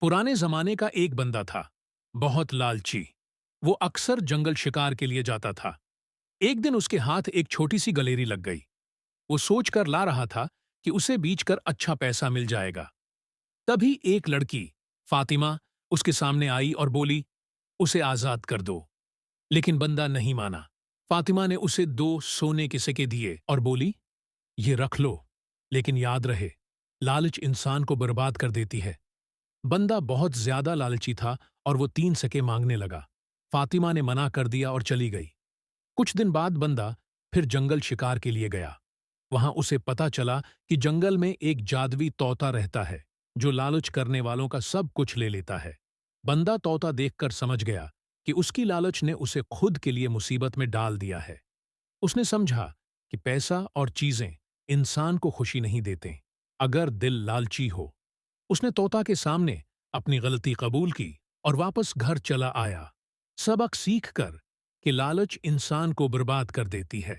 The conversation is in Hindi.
पुराने जमाने का एक बंदा था, बहुत लालची। वो अक्सर जंगल शिकार के लिए जाता था। एक दिन उसके हाथ एक छोटी सी गलेरी लग गई। वो सोचकर ला रहा था कि उसे बेचकर अच्छा पैसा मिल जाएगा। तभी एक लड़की, फातिमा, उसके सामने आई और बोली, उसे आजाद कर दो। लेकिन बंदा नहीं माना। फातिमा ने उसे 2 सोने के सिक्के दिए और बोली, ये रख लो, लेकिन याद रहे, लालच इंसान को बर्बाद कर देती है। बंदा बहुत ज्यादा लालची था और वो 3 सिक्के मांगने लगा। फातिमा ने मना कर दिया और चली गई। कुछ दिन बाद बंदा फिर जंगल शिकार के लिए गया। वहां उसे पता चला कि जंगल में एक जादुई तोता रहता है, जो लालच करने वालों का सब कुछ ले लेता है। बंदा तोता देखकर समझ गया कि उसकी लालच ने उसे खुद के लिए मुसीबत में डाल दिया है। उसने समझा कि पैसा और चीजें इंसान को खुशी नहीं देते, अगर दिल लालची हो। उसने तोता के सामने अपनी गलती कबूल की और वापस घर चला आया, सबक सीखकर कि लालच इंसान को बर्बाद कर देती है।